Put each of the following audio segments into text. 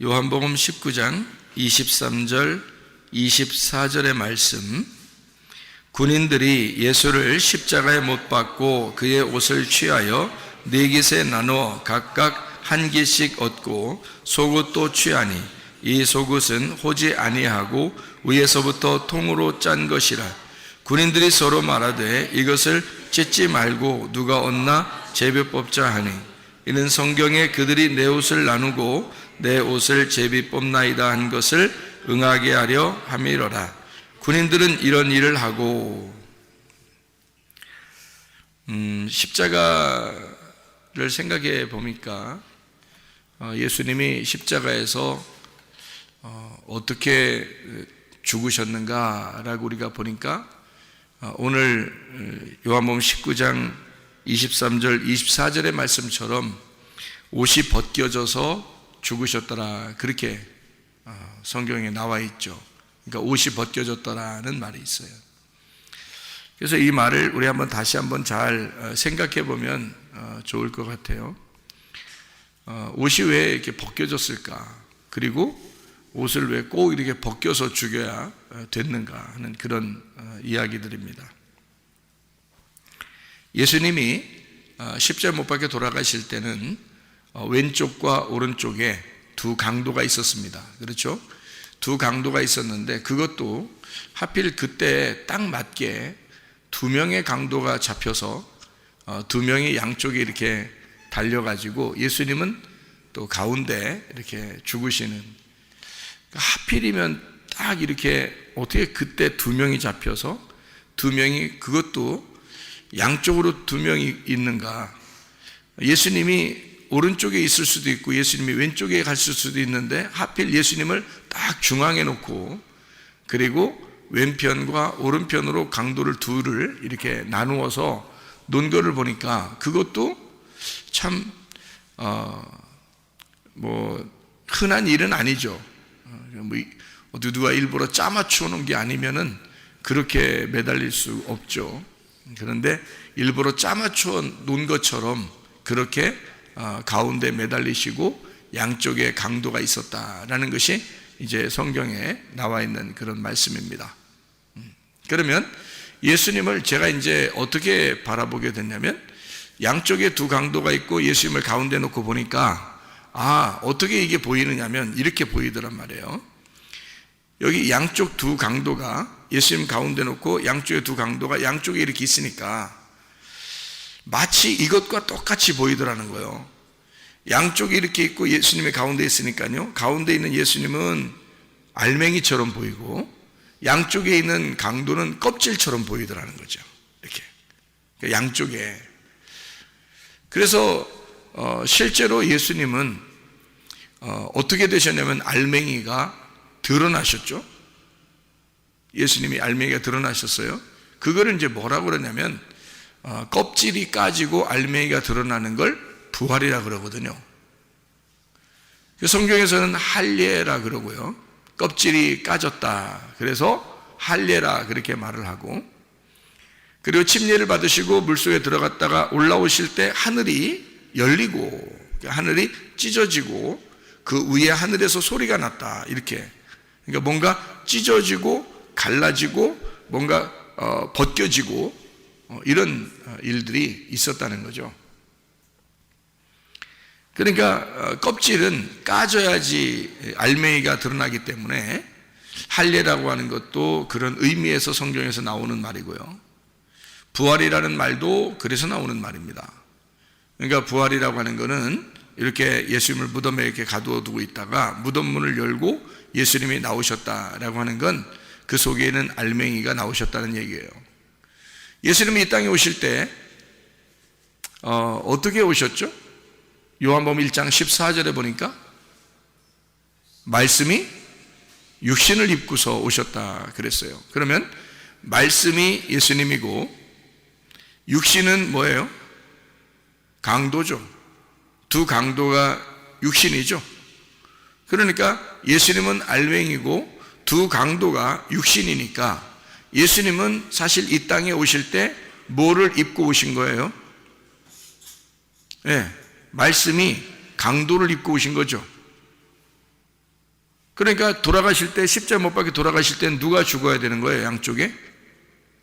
요한복음 19장 23절 24절의 말씀, 군인들이 예수를 십자가에 못 박고 그의 옷을 취하여 네 깃에 나누어 각각 한 깃씩 얻고 속옷도 취하니 이 속옷은 호지 아니하고 위에서부터 통으로 짠 것이라. 군인들이 서로 말하되 이것을 찢지 말고 누가 얻나 제비 뽑자 하니, 이는 성경에 그들이 내 옷을 나누고 내 옷을 제비 뽑나이다 한 것을 응하게 하려 함이로라. 군인들은 이런 일을 하고, 십자가를 생각해 보니까 예수님이 십자가에서 어떻게 죽으셨는가라고 우리가 보니까 오늘 요한복음 19장 23절 24절의 말씀처럼 옷이 벗겨져서 죽으셨더라, 그렇게 성경에 나와 있죠. 그러니까 옷이 벗겨졌더라는 말이 있어요. 그래서 이 말을 우리 다시 한번 잘 생각해 보면 좋을 것 같아요. 옷이 왜 이렇게 벗겨졌을까? 그리고 옷을 왜 꼭 이렇게 벗겨서 죽여야 됐는가 하는 그런 이야기들입니다. 예수님이 십자가 못 박혀 돌아가실 때는 왼쪽과 오른쪽에 두 강도가 있었습니다. 그렇죠? 두 강도가 있었는데, 그것도 하필 그때 딱 맞게 두 명의 강도가 잡혀서 두 명이 양쪽에 이렇게 달려가지고 예수님은 또 가운데 이렇게 죽으시는, 하필이면 딱 이렇게 어떻게 그때 두 명이 잡혀서 두 명이, 그것도 양쪽으로 두 명이 있는가? 예수님이 오른쪽에 있을 수도 있고 예수님이 왼쪽에 갔을 수도 있는데 하필 예수님을 딱 중앙에 놓고, 그리고 왼편과 오른편으로 강도를 둘을 이렇게 나누어서 놓은 거를 보니까 그것도 참 흔한 일은 아니죠. 어디 누가 일부러 짜맞추어 놓은 게 아니면은 그렇게 매달릴 수 없죠. 그런데 일부러 짜맞추어 놓은 것처럼 그렇게 가운데 매달리시고 양쪽에 강도가 있었다라는 것이 이제 성경에 나와 있는 그런 말씀입니다. 그러면 예수님을 제가 이제 어떻게 바라보게 됐냐면, 양쪽에 두 강도가 있고 예수님을 가운데 놓고 보니까 어떻게 이게 보이느냐면 이렇게 보이더란 말이에요. 여기 양쪽 두 강도가, 예수님 가운데 놓고 양쪽에 두 강도가 양쪽에 이렇게 있으니까 마치 이것과 똑같이 보이더라는 거예요. 양쪽에 이렇게 있고 예수님이 가운데 있으니까요, 가운데 있는 예수님은 알맹이처럼 보이고 양쪽에 있는 강도는 껍질처럼 보이더라는 거죠. 이렇게 양쪽에. 그래서 실제로 예수님은 어떻게 되셨냐면 알맹이가 드러나셨죠. 예수님이 알맹이가 드러나셨어요. 그거를 이제 뭐라고 그러냐면 껍질이 까지고 알맹이가 드러나는 걸 부활이라 그러거든요. 성경에서는 할례라 그러고요, 껍질이 까졌다 그래서 할례라 그렇게 말을 하고, 그리고 침례를 받으시고 물속에 들어갔다가 올라오실 때 하늘이 열리고 하늘이 찢어지고 그 위에 하늘에서 소리가 났다, 이렇게. 그러니까 뭔가 찢어지고 갈라지고 뭔가 벗겨지고 이런 일들이 있었다는 거죠. 그러니까 껍질은 까져야지 알맹이가 드러나기 때문에 할례라고 하는 것도 그런 의미에서 성경에서 나오는 말이고요, 부활이라는 말도 그래서 나오는 말입니다. 그러니까 부활이라고 하는 것은 이렇게 예수님을 무덤에 이렇게 가두어두고 있다가 무덤 문을 열고 예수님이 나오셨다라고 하는 건 그 속에는 알맹이가 나오셨다는 얘기예요. 예수님이 이 땅에 오실 때 어떻게 오셨죠? 요한복음 1장 14절에 보니까 말씀이 육신을 입고서 오셨다 그랬어요. 그러면 말씀이 예수님이고 육신은 뭐예요? 강도죠. 두 강도가 육신이죠. 그러니까 예수님은 알맹이고 두 강도가 육신이니까 예수님은 사실 이 땅에 오실 때 뭐를 입고 오신 거예요? 말씀이 강도를 입고 오신 거죠. 그러니까 돌아가실 때, 십자가 못 박혀 돌아가실 때는 누가 죽어야 되는 거예요? 양쪽에?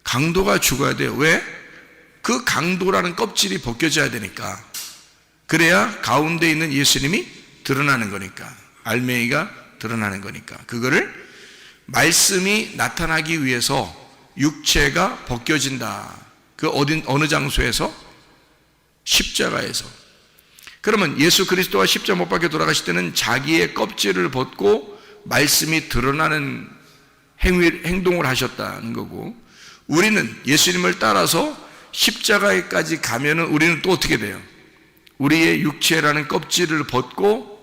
강도가 죽어야 돼요. 왜? 그 강도라는 껍질이 벗겨져야 되니까. 그래야 가운데 있는 예수님이 드러나는 거니까. 알맹이가 드러나는 거니까. 그거를 말씀이 나타나기 위해서 육체가 벗겨진다. 그 어느 장소에서? 십자가에서. 그러면 예수 그리스도가 십자가 못 박혀 돌아가실 때는 자기의 껍질을 벗고 말씀이 드러나는 행동을 하셨다는 거고, 우리는 예수님을 따라서 십자가에까지 가면은 우리는 또 어떻게 돼요? 우리의 육체라는 껍질을 벗고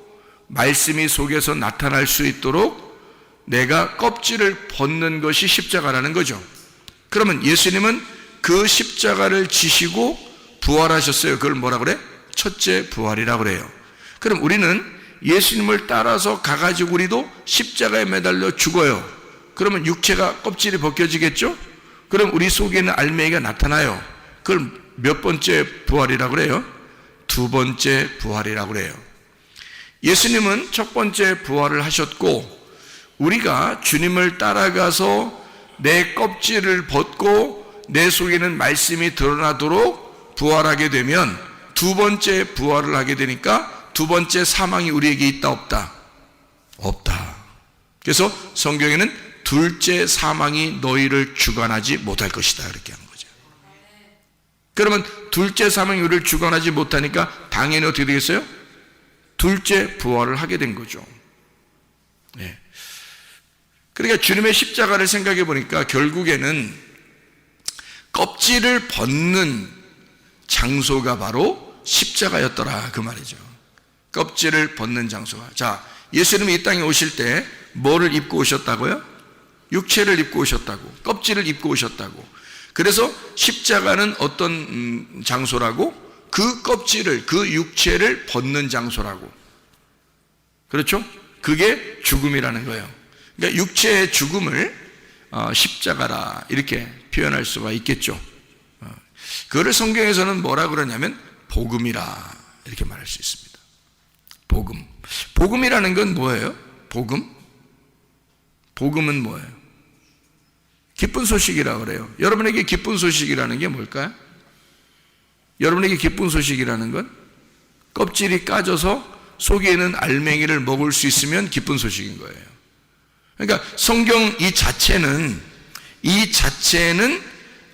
말씀이 속에서 나타날 수 있도록 내가 껍질을 벗는 것이 십자가라는 거죠. 그러면 예수님은 그 십자가를 지시고 부활하셨어요. 그걸 뭐라 그래? 첫째 부활이라고 그래요. 그럼 우리는 예수님을 따라서 가가지고 우리도 십자가에 매달려 죽어요. 그러면 육체가 껍질이 벗겨지겠죠? 그럼 우리 속에 있는 알맹이가 나타나요. 그걸 몇 번째 부활이라고 그래요? 두 번째 부활이라고 그래요. 예수님은 첫 번째 부활을 하셨고, 우리가 주님을 따라가서 내 껍질을 벗고 내 속에는 말씀이 드러나도록 부활하게 되면 두 번째 부활을 하게 되니까 두 번째 사망이 우리에게 있다 없다? 없다. 그래서 성경에는 둘째 사망이 너희를 주관하지 못할 것이다 이렇게 한 거죠. 그러면 둘째 사망이 우리를 주관하지 못하니까 당연히 어떻게 되겠어요? 둘째 부활을 하게 된 거죠. 네. 그러니까 주님의 십자가를 생각해 보니까 결국에는 껍질을 벗는 장소가 바로 십자가였더라 그 말이죠. 껍질을 벗는 장소가. 자, 예수님이 이 땅에 오실 때 뭐를 입고 오셨다고요? 육체를 입고 오셨다고, 껍질을 입고 오셨다고. 그래서 십자가는 어떤 장소라고? 그 껍질을, 그 육체를 벗는 장소라고. 그렇죠? 그게 죽음이라는 거예요. 그러니까 육체의 죽음을 십자가라 이렇게 표현할 수가 있겠죠. 그거를 성경에서는 뭐라 그러냐면 복음이라 이렇게 말할 수 있습니다. 복음. 복음이라는 건 뭐예요? 복음? 복음은 뭐예요? 기쁜 소식이라고 그래요. 여러분에게 기쁜 소식이라는 게 뭘까요? 여러분에게 기쁜 소식이라는 건 껍질이 까져서 속에 있는 알맹이를 먹을 수 있으면 기쁜 소식인 거예요. 그러니까 성경 이 자체는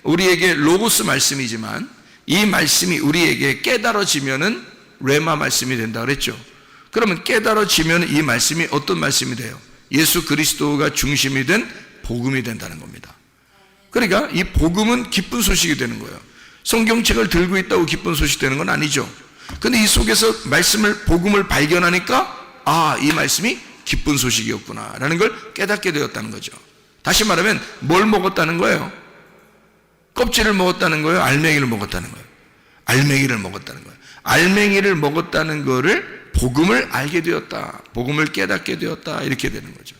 우리에게 로고스 말씀이지만 이 말씀이 우리에게 깨달아지면은 레마 말씀이 된다 그랬죠. 그러면 깨달아지면 이 말씀이 어떤 말씀이 돼요? 예수 그리스도가 중심이 된 복음이 된다는 겁니다. 그러니까 이 복음은 기쁜 소식이 되는 거예요. 성경책을 들고 있다고 기쁜 소식 되는 건 아니죠. 근데 이 속에서 복음을 발견하니까 이 말씀이 기쁜 소식이었구나 라는 걸 깨닫게 되었다는 거죠. 다시 말하면 뭘 먹었다는 거예요? 껍질을 먹었다는 거예요? 알맹이를 먹었다는 거예요? 알맹이를 먹었다는 거예요. 알맹이를 먹었다는 거를 복음을 알게 되었다, 복음을 깨닫게 되었다 이렇게 되는 거죠.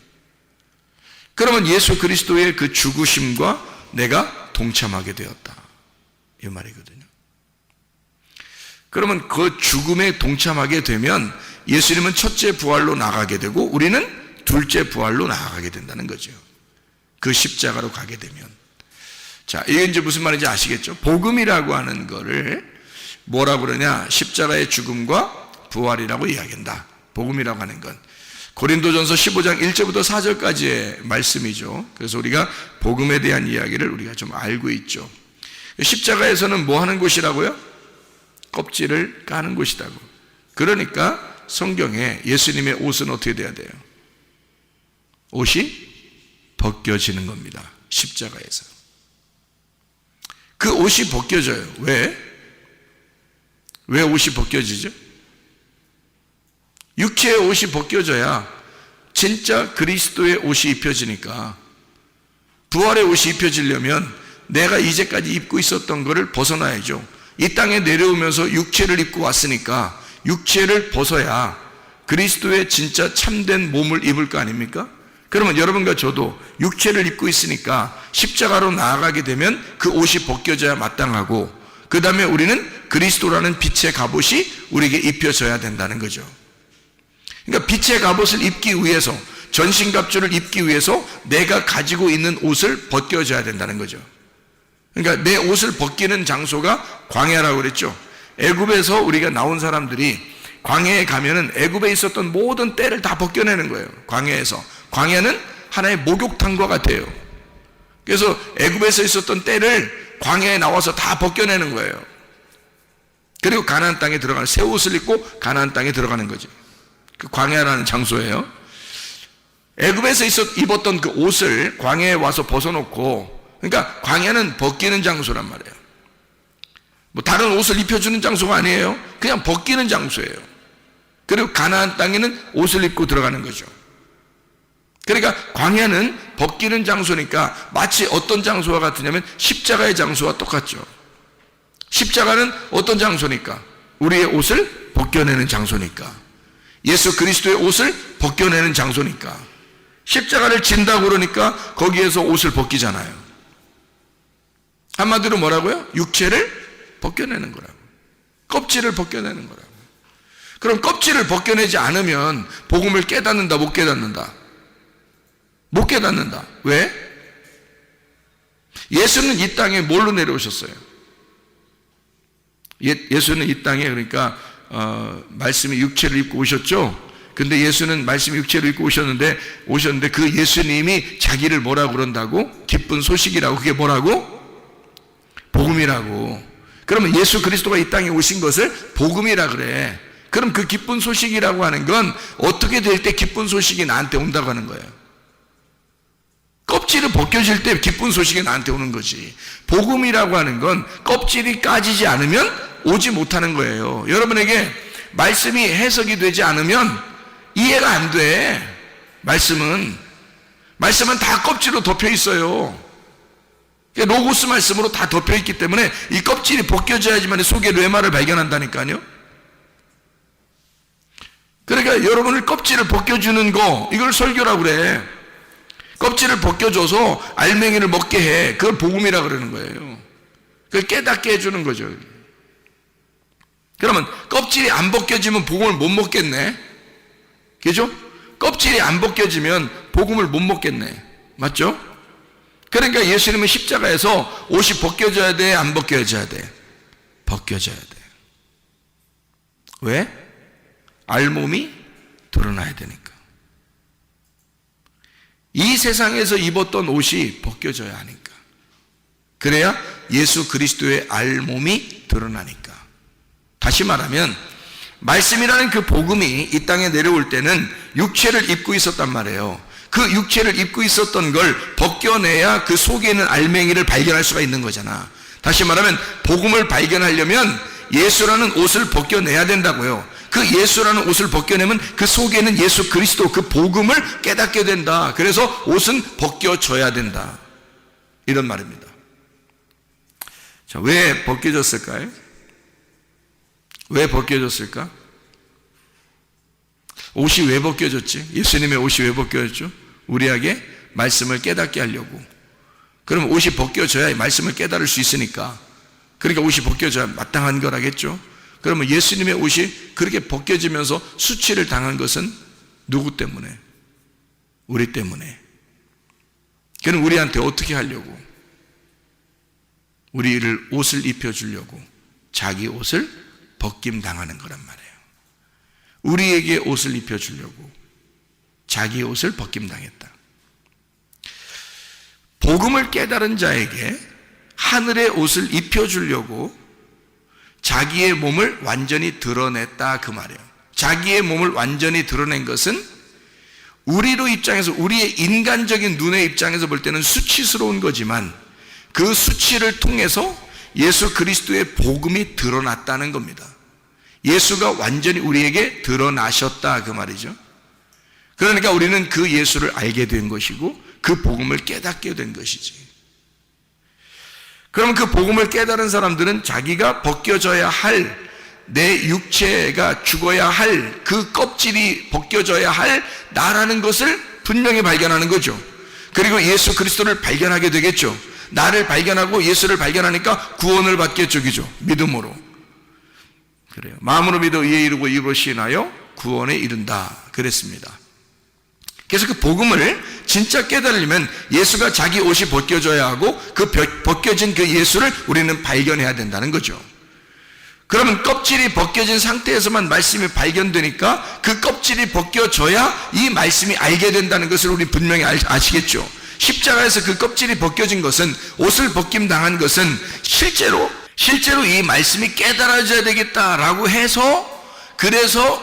그러면 예수 그리스도의 그 죽으심과 내가 동참하게 되었다 이 말이거든요. 그러면 그 죽음에 동참하게 되면 예수님은 첫째 부활로 나가게 되고 우리는 둘째 부활로 나가게 된다는 거죠. 그 십자가로 가게 되면. 자, 이게 이제 무슨 말인지 아시겠죠? 복음이라고 하는 거를 뭐라고 그러냐? 십자가의 죽음과 부활이라고 이야기한다. 복음이라고 하는 건 고린도전서 15장 1절부터 4절까지의 말씀이죠. 그래서 우리가 복음에 대한 이야기를 우리가 좀 알고 있죠. 십자가에서는 뭐 하는 곳이라고요? 껍질을 까는 곳이라고. 그러니까 성경에 예수님의 옷은 어떻게 돼야 돼요? 옷이 벗겨지는 겁니다. 십자가에서. 그 옷이 벗겨져요. 왜? 왜 옷이 벗겨지죠? 육체의 옷이 벗겨져야 진짜 그리스도의 옷이 입혀지니까. 부활의 옷이 입혀지려면 내가 이제까지 입고 있었던 것을 벗어나야죠. 이 땅에 내려오면서 육체를 입고 왔으니까 육체를 벗어야 그리스도의 진짜 참된 몸을 입을 거 아닙니까? 그러면 여러분과 저도 육체를 입고 있으니까 십자가로 나아가게 되면 그 옷이 벗겨져야 마땅하고, 그 다음에 우리는 그리스도라는 빛의 갑옷이 우리에게 입혀져야 된다는 거죠. 그러니까 빛의 갑옷을 입기 위해서 전신갑주를 입기 위해서 내가 가지고 있는 옷을 벗겨줘야 된다는 거죠. 그러니까 내 옷을 벗기는 장소가 광야라고 그랬죠. 애굽에서 우리가 나온 사람들이 광야에 가면은 애굽에 있었던 모든 때를 다 벗겨내는 거예요. 광야에서. 광야는 하나의 목욕탕과 같아요. 그래서 애굽에서 있었던 때를 광야에 나와서 다 벗겨내는 거예요. 그리고 가나안 땅에 들어가는, 새 옷을 입고 가나안 땅에 들어가는 거죠. 그 광야라는 장소예요. 애굽에서 입었던 그 옷을 광야에 와서 벗어놓고, 그러니까 광야는 벗기는 장소란 말이에요. 뭐 다른 옷을 입혀주는 장소가 아니에요. 그냥 벗기는 장소예요. 그리고 가나안 땅에는 옷을 입고 들어가는 거죠. 그러니까 광야는 벗기는 장소니까 마치 어떤 장소와 같으냐면 십자가의 장소와 똑같죠. 십자가는 어떤 장소니까? 우리의 옷을 벗겨내는 장소니까. 예수 그리스도의 옷을 벗겨내는 장소니까. 십자가를 진다고 그러니까 거기에서 옷을 벗기잖아요. 한마디로 뭐라고요? 육체를 벗겨내는 거라고. 껍질을 벗겨내는 거라고. 그럼 껍질을 벗겨내지 않으면 복음을 깨닫는다, 못 깨닫는다? 못 깨닫는다. 왜? 예수는 이 땅에 뭘로 내려오셨어요? 예수는 이 땅에 그러니까 말씀의 육체를 입고 오셨죠. 근데 예수는 말씀의 육체를 입고 오셨는데 그 예수님이 자기를 뭐라고 그런다고? 기쁜 소식이라고. 그게 뭐라고? 복음이라고. 그러면 예수 그리스도가 이 땅에 오신 것을 복음이라 그래. 그럼 그 기쁜 소식이라고 하는 건 어떻게 될 때 기쁜 소식이 나한테 온다고 하는 거예요? 껍질을 벗겨질 때 기쁜 소식이 나한테 오는 거지. 복음이라고 하는 건 껍질이 까지지 않으면 오지 못하는 거예요. 여러분에게 말씀이 해석이 되지 않으면 이해가 안 돼. 말씀은 다 껍질로 덮여 있어요. 로고스 말씀으로 다 덮여 있기 때문에 이 껍질이 벗겨져야지만 속에 뢰마를 발견한다니까요. 그러니까 여러분을 껍질을 벗겨주는 거, 이걸 설교라고 그래. 껍질을 벗겨줘서 알맹이를 먹게 해. 그걸 복음이라 그러는 거예요. 그걸 깨닫게 해주는 거죠. 그러면 껍질이 안 벗겨지면 복음을 못 먹겠네. 그죠? 껍질이 안 벗겨지면 복음을 못 먹겠네. 맞죠? 그러니까 예수님은 십자가에서 옷이 벗겨져야 돼, 안 벗겨져야 돼? 벗겨져야 돼. 왜? 알몸이 드러나야 되니까. 이 세상에서 입었던 옷이 벗겨져야 하니까. 그래야 예수 그리스도의 알몸이 드러나니까. 다시 말하면 말씀이라는 그 복음이 이 땅에 내려올 때는 육체를 입고 있었단 말이에요. 그 육체를 입고 있었던 걸 벗겨내야 그 속에 있는 알맹이를 발견할 수가 있는 거잖아. 다시 말하면 복음을 발견하려면 예수라는 옷을 벗겨내야 된다고요. 그 예수라는 옷을 벗겨내면 그 속에는 예수 그리스도 그 복음을 깨닫게 된다. 그래서 옷은 벗겨져야 된다. 이런 말입니다. 자, 왜 벗겨졌을까요? 왜 벗겨졌을까? 옷이 왜 벗겨졌지? 예수님의 옷이 왜 벗겨졌죠? 우리에게 말씀을 깨닫게 하려고. 그럼 옷이 벗겨져야 말씀을 깨달을 수 있으니까. 그러니까 옷이 벗겨져야 마땅한 거라겠죠? 그러면 예수님의 옷이 그렇게 벗겨지면서 수치를 당한 것은 누구 때문에? 우리 때문에. 그럼 우리한테 어떻게 하려고? 우리를 옷을 입혀주려고 자기 옷을 벗김 당하는 거란 말이에요. 우리에게 옷을 입혀주려고 자기 옷을 벗김 당했다. 복음을 깨달은 자에게 하늘의 옷을 입혀주려고 자기의 몸을 완전히 드러냈다 그 말이에요. 자기의 몸을 완전히 드러낸 것은 우리로 입장에서, 우리의 인간적인 눈의 입장에서 볼 때는 수치스러운 거지만 그 수치를 통해서 예수 그리스도의 복음이 드러났다는 겁니다. 예수가 완전히 우리에게 드러나셨다 그 말이죠. 그러니까 우리는 그 예수를 알게 된 것이고 그 복음을 깨닫게 된 것이지. 그럼 그 복음을 깨달은 사람들은 자기가 벗겨져야 할, 내 육체가 죽어야 할, 그 껍질이 벗겨져야 할 나라는 것을 분명히 발견하는 거죠. 그리고 예수 그리스도를 발견하게 되겠죠. 나를 발견하고 예수를 발견하니까 구원을 받겠죠. 그죠? 믿음으로. 그래요. 마음으로 믿어 의에 이르고 입으로 시인하여 구원에 이른다. 그랬습니다. 그래서 그 복음을 진짜 깨달으려면 예수가 자기 옷이 벗겨져야 하고 그 벗겨진 그 예수를 우리는 발견해야 된다는 거죠. 그러면 껍질이 벗겨진 상태에서만 말씀이 발견되니까 그 껍질이 벗겨져야 이 말씀이 알게 된다는 것을 우리 분명히 아시겠죠. 십자가에서 그 껍질이 벗겨진 것은, 옷을 벗김당한 것은 실제로 이 말씀이 깨달아져야 되겠다라고 해서, 그래서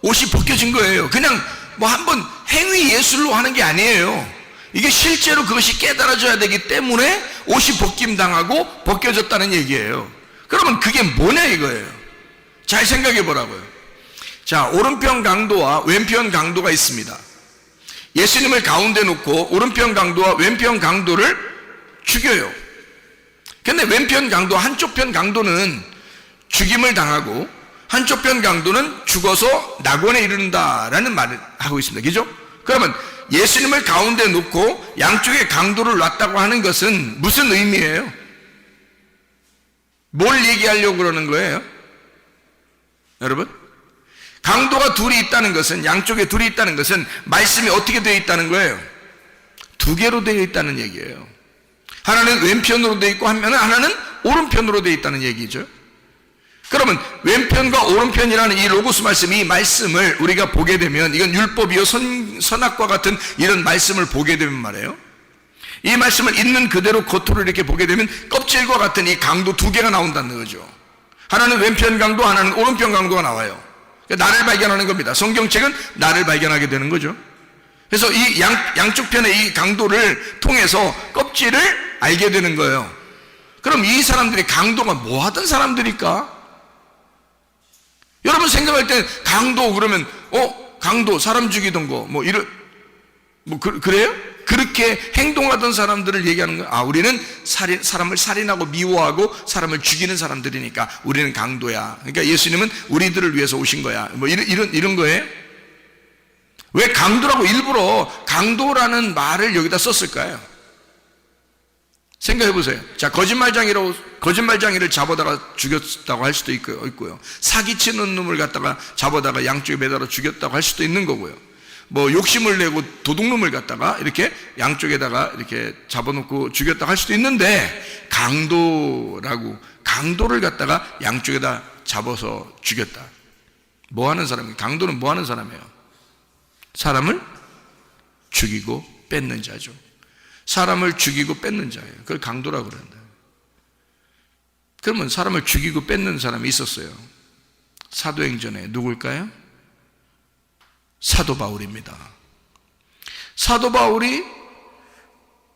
옷이 벗겨진 거예요. 그냥 뭐 한번 행위 예술로 하는 게 아니에요. 이게 실제로 그것이 깨달아져야 되기 때문에 옷이 벗김당하고 벗겨졌다는 얘기예요. 그러면 그게 뭐냐 이거예요. 잘 생각해 보라고요. 자, 오른편 강도와 왼편 강도가 있습니다. 예수님을 가운데 놓고 오른편 강도와 왼편 강도를 죽여요. 근데 왼편 강도, 한쪽 편 강도는 죽임을 당하고 한쪽 편 강도는 죽어서 낙원에 이른다라는 말을 하고 있습니다. 그죠? 그러면 예수님을 가운데 놓고 양쪽에 강도를 놨다고 하는 것은 무슨 의미예요? 뭘 얘기하려고 그러는 거예요? 여러분? 강도가 둘이 있다는 것은, 양쪽에 둘이 있다는 것은 말씀이 어떻게 되어 있다는 거예요? 두 개로 되어 있다는 얘기예요. 하나는 왼편으로 되어 있고 하나는 오른편으로 되어 있다는 얘기죠. 그러면 왼편과 오른편이라는 이 로고스 말씀, 이 말씀을 우리가 보게 되면, 이건 율법이요 선악과 같은 이런 말씀을 보게 되면 말이에요, 이 말씀을 있는 그대로 겉으로 이렇게 보게 되면 껍질과 같은 이 강도 두 개가 나온다는 거죠. 하나는 왼편 강도, 하나는 오른편 강도가 나와요. 그러니까 나를 발견하는 겁니다. 성경책은 나를 발견하게 되는 거죠. 그래서 이 양쪽 편의 이 강도를 통해서 껍질을 알게 되는 거예요. 그럼 이 사람들이 강도가 뭐 하던 사람들일까? 여러분 생각할 때 강도 그러면 강도 사람 죽이던 거 그래요? 그렇게 행동하던 사람들을 얘기하는 거예요. 아, 우리는 사람을 살인하고 미워하고 사람을 죽이는 사람들이니까 우리는 강도야. 그러니까 예수님은 우리들을 위해서 오신 거야. 이런 거예요? 왜 강도라고 일부러 강도라는 말을 여기다 썼을까요? 생각해 보세요. 자, 거짓말쟁이를 잡아다가 죽였다고 할 수도 있고요. 사기치는 놈을 갖다가 잡아다가 양쪽에 매달아 죽였다고 할 수도 있는 거고요. 욕심을 내고 도둑놈을 갖다가 이렇게 양쪽에다가 이렇게 잡아놓고 죽였다고 할 수도 있는데, 강도를 갖다가 양쪽에다 잡아서 죽였다. 뭐 하는 사람이에요? 강도는 뭐 하는 사람이에요? 사람을 죽이고 뺏는 자죠. 사람을 죽이고 뺏는 자예요. 그걸 강도라고 그런다. 그러면 사람을 죽이고 뺏는 사람이 있었어요. 사도행전에 누굴까요? 사도 바울입니다. 사도 바울이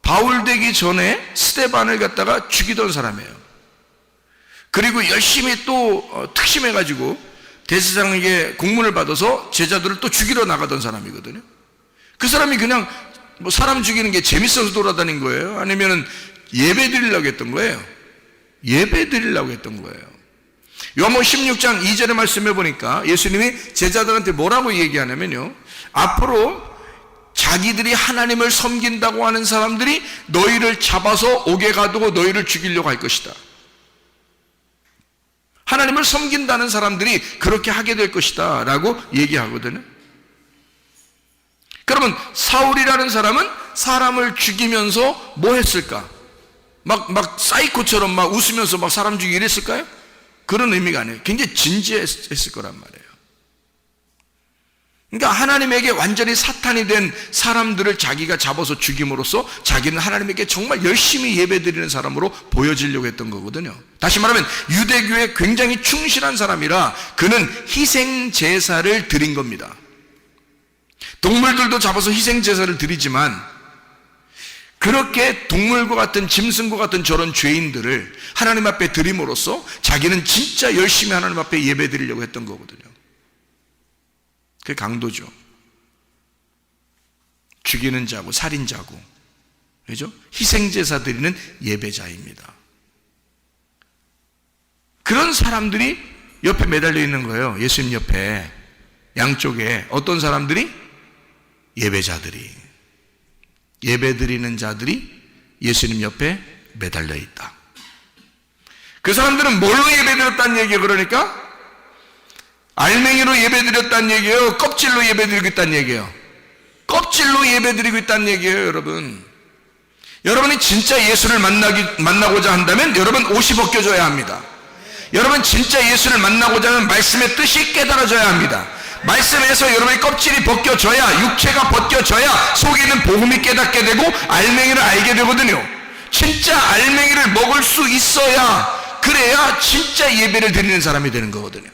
바울 되기 전에 스데반을 갖다가 죽이던 사람이에요. 그리고 열심히 또 특심해가지고 대제사장에게 공문을 받아서 제자들을 또 죽이러 나가던 사람이거든요. 그 사람이 그냥 사람 죽이는 게 재밌어서 돌아다닌 거예요? 아니면은 예배 드리려고 했던 거예요? 예배 드리려고 했던 거예요. 요한복음 16장 2절의 말씀해 보니까 예수님이 제자들한테 뭐라고 얘기하냐면요, 앞으로 자기들이 하나님을 섬긴다고 하는 사람들이 너희를 잡아서 옥에 가두고 너희를 죽이려고 할 것이다. 하나님을 섬긴다는 사람들이 그렇게 하게 될 것이다 라고 얘기하거든요. 그러면 사울이라는 사람은 사람을 죽이면서 뭐 했을까? 막 사이코처럼 막 웃으면서 막 사람 죽이기 이랬을까요? 그런 의미가 아니에요. 굉장히 진지했을 거란 말이에요. 그러니까 하나님에게 완전히 사탄이 된 사람들을 자기가 잡아서 죽임으로써 자기는 하나님에게 정말 열심히 예배드리는 사람으로 보여지려고 했던 거거든요. 다시 말하면 유대교에 굉장히 충실한 사람이라 그는 희생제사를 드린 겁니다. 동물들도 잡아서 희생제사를 드리지만 그렇게 동물과 같은 짐승과 같은 저런 죄인들을 하나님 앞에 드림으로써 자기는 진짜 열심히 하나님 앞에 예배 드리려고 했던 거거든요. 그게 강도죠. 죽이는 자고 살인자고, 그죠? 희생제사 드리는 예배자입니다. 그런 사람들이 옆에 매달려 있는 거예요. 예수님 옆에 양쪽에 어떤 사람들이? 예배자들이, 예배드리는 자들이 예수님 옆에 매달려 있다. 그 사람들은 뭘로 예배드렸다는 얘기예요? 그러니까 알맹이로 예배드렸다는 얘기예요? 껍질로 예배드리겠다는 얘기예요? 껍질로 예배드리고 있다는 얘기예요, 여러분. 여러분이 진짜 예수를 만나고자 한다면 여러분 옷이 벗겨져야 합니다. 여러분 진짜 예수를 만나고자 하면 말씀의 뜻이 깨달아져야 합니다. 말씀에서 여러분의 껍질이 벗겨져야, 육체가 벗겨져야 속에 있는 복음이 깨닫게 되고 알맹이를 알게 되거든요. 진짜 알맹이를 먹을 수 있어야, 그래야 진짜 예배를 드리는 사람이 되는 거거든요.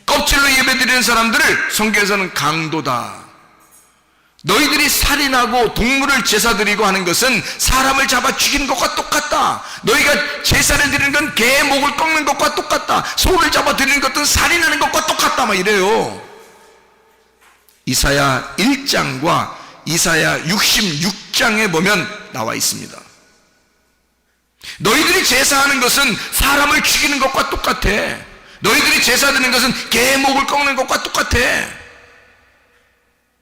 껍질로 예배 드리는 사람들을 성경에서는 강도다. 너희들이 살인하고 동물을 제사 드리고 하는 것은 사람을 잡아 죽이는 것과 똑같다. 너희가 제사를 드리는 건 개 목을 꺾는 것과 똑같다. 소를 잡아 드리는 것은 살인하는 것과 똑같다. 막 이래요. 이사야 1장과 이사야 66장에 보면 나와 있습니다. 너희들이 제사하는 것은 사람을 죽이는 것과 똑같아. 너희들이 제사 드리는 것은 개 목을 꺾는 것과 똑같아.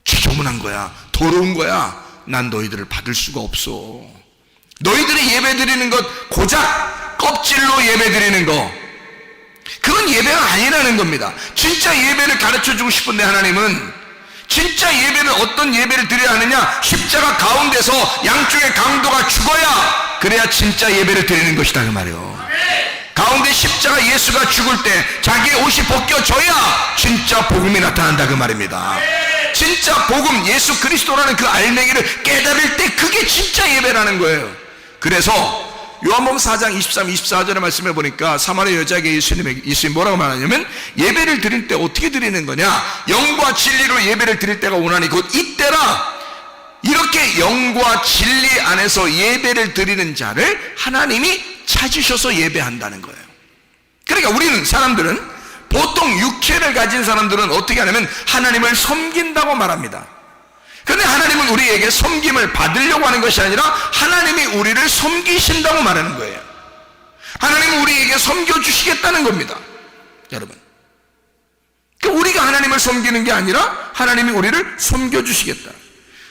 지저분한 거야, 더러운 거야. 난 너희들을 받을 수가 없어. 너희들이 예배 드리는 것, 고작 껍질로 예배 드리는 거, 그건 예배가 아니라는 겁니다. 진짜 예배를 가르쳐주고 싶은데 하나님은 진짜 예배는 어떤 예배를 드려야 하느냐? 십자가 가운데서 양쪽의 강도가 죽어야, 그래야 진짜 예배를 드리는 것이다, 그 말이에요. 가운데 십자가 예수가 죽을 때 자기의 옷이 벗겨져야 진짜 복음이 나타난다, 그 말입니다. 진짜 복음, 예수 그리스도라는 그 알맹이를 깨달을 때 그게 진짜 예배라는 거예요. 그래서 요한복음 4장 23, 24절의 말씀해 보니까 사마리아 여자에게 예수님이 뭐라고 말하냐면, 예배를 드릴 때 어떻게 드리는 거냐? 영과 진리로 예배를 드릴 때가 오나니 곧 이때라. 이렇게 영과 진리 안에서 예배를 드리는 자를 하나님이 찾으셔서 예배한다는 거예요. 그러니까 우리는, 사람들은, 보통 육체를 가진 사람들은 어떻게 하냐면 하나님을 섬긴다고 말합니다. 그런데 하나님은 우리에게 섬김을 받으려고 하는 것이 아니라 하나님이 우리를 섬기신다고 말하는 거예요. 하나님은 우리에게 섬겨주시겠다는 겁니다, 여러분. 우리가 하나님을 섬기는 게 아니라 하나님이 우리를 섬겨주시겠다.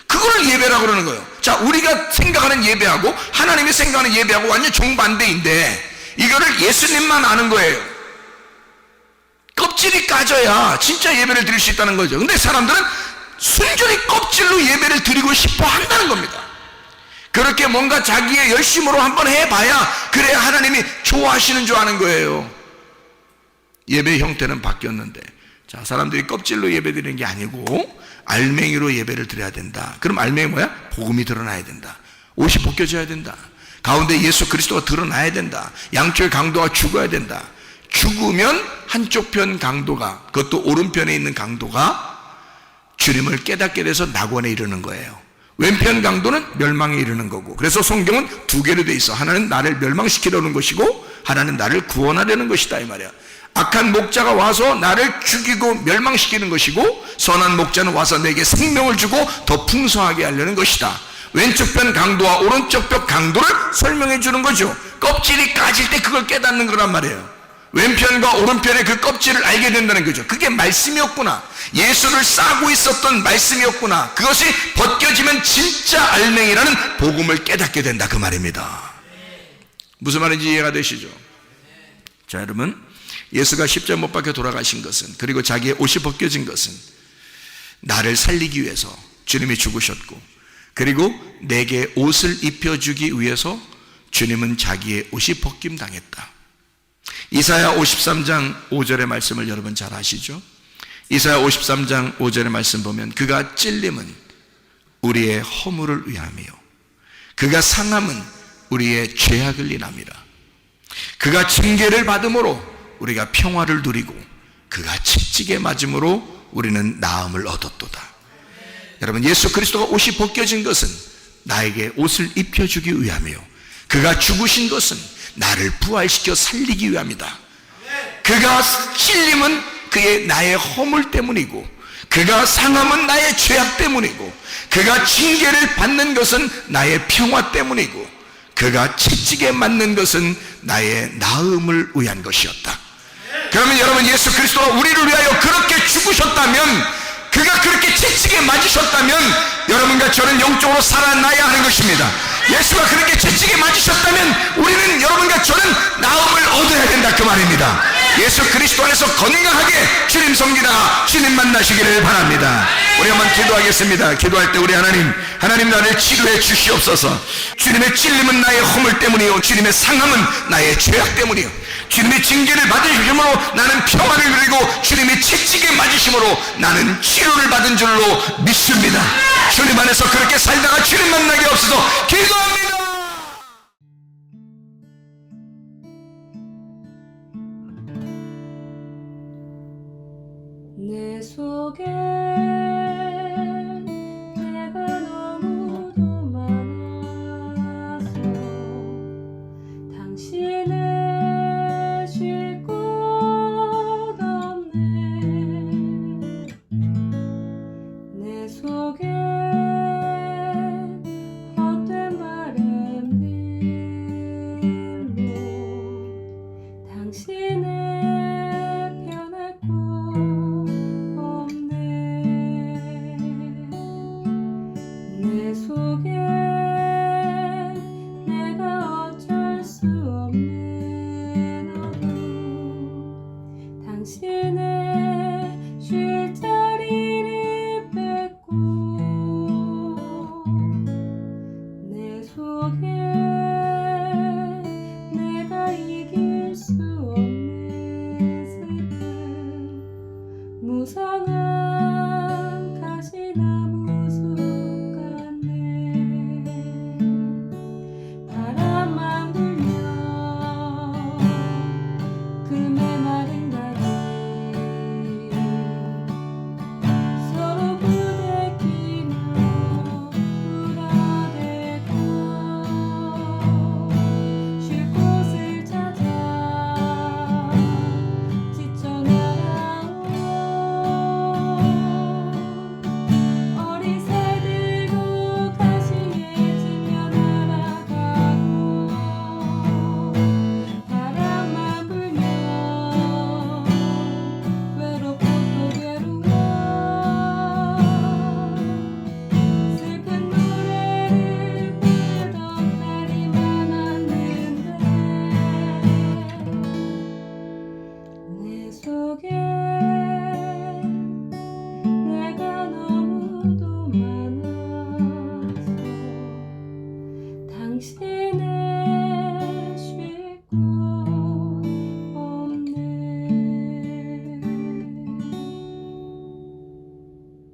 그걸 예배라고 그러는 거예요. 자, 우리가 생각하는 예배하고 하나님이 생각하는 예배하고 완전 정반대인데, 이거를 예수님만 아는 거예요. 껍질이 까져야 진짜 예배를 드릴 수 있다는 거죠. 근데 사람들은 순전히 껍질로 예배를 드리고 싶어 한다는 겁니다. 그렇게 뭔가 자기의 열심으로 한번 해봐야 그래야 하나님이 좋아하시는 줄 아는 거예요. 예배 형태는 바뀌었는데, 자, 사람들이 껍질로 예배 드리는 게 아니고 알맹이로 예배를 드려야 된다. 그럼 알맹이 뭐야? 복음이 드러나야 된다. 옷이 벗겨져야 된다. 가운데 예수 그리스도가 드러나야 된다. 양쪽의 강도가 죽어야 된다. 죽으면 한쪽 편 강도가, 그것도 오른편에 있는 강도가 주님을 깨닫게 돼서 낙원에 이르는 거예요. 왼편 강도는 멸망에 이르는 거고. 그래서 성경은 두 개로 돼 있어. 하나는 나를 멸망시키려는 것이고 하나는 나를 구원하려는 것이다, 이 말이야. 악한 목자가 와서 나를 죽이고 멸망시키는 것이고, 선한 목자는 와서 내게 생명을 주고 더 풍성하게 하려는 것이다. 왼쪽 편 강도와 오른쪽 편 강도를 설명해 주는 거죠. 껍질이 까질 때 그걸 깨닫는 거란 말이에요. 왼편과 오른편의 그 껍질을 알게 된다는 거죠. 그게 말씀이었구나. 예수를 싸고 있었던 말씀이었구나. 그것이 벗겨지면 진짜 알맹이라는 복음을 깨닫게 된다, 그 말입니다. 무슨 말인지 이해가 되시죠? 자, 여러분, 예수가 십자가 못 박혀 돌아가신 것은, 그리고 자기의 옷이 벗겨진 것은 나를 살리기 위해서 주님이 죽으셨고, 그리고 내게 옷을 입혀주기 위해서 주님은 자기의 옷이 벗김당했다. 이사야 53장 5절의 말씀을 여러분 잘 아시죠? 이사야 53장 5절의 말씀 보면, 그가 찔림은 우리의 허물을 위함이요 그가 상함은 우리의 죄악을 인함이라. 그가 징계를 받음으로 우리가 평화를 누리고 그가 채찍에 맞음으로 우리는 나음을 얻었도다. 여러분, 예수 그리스도가 옷이 벗겨진 것은 나에게 옷을 입혀주기 위함이요 그가 죽으신 것은 나를 부활시켜 살리기 위함이다. 그가 찔림은 그의 나의 허물 때문이고, 그가 상함은 나의 죄악 때문이고, 그가 징계를 받는 것은 나의 평화 때문이고, 그가 채찍에 맞는 것은 나의 나음을 위한 것이었다. 그러면 여러분, 예수 그리스도가 우리를 위하여 그렇게 죽으셨다면, 그가 그렇게 채찍에 맞으셨다면 여러분과 저는 영적으로 살아나야 하는 것입니다. 예수가 그렇게 채찍에 맞으셨다면 우리는, 여러분과 저는 나음을 얻어야 된다, 그 말입니다. 예수 그리스도 안에서 건강하게 주님 섬기다가 주님 만나시기를 바랍니다. 우리 한번 기도하겠습니다. 기도할 때 우리 하나님 나를 치료해 주시옵소서. 주님의 찔림은 나의 허물 때문이요, 주님의 상함은 나의 죄악 때문이요, 주님의 징계를 받으심으로 나는 평화를 누리고 주님의 채찍에 맞으심으로 나는 치료를 받은 줄로 믿습니다. 주님 안에서 그렇게 살다가 주님 만나게 없어서 기도합니다.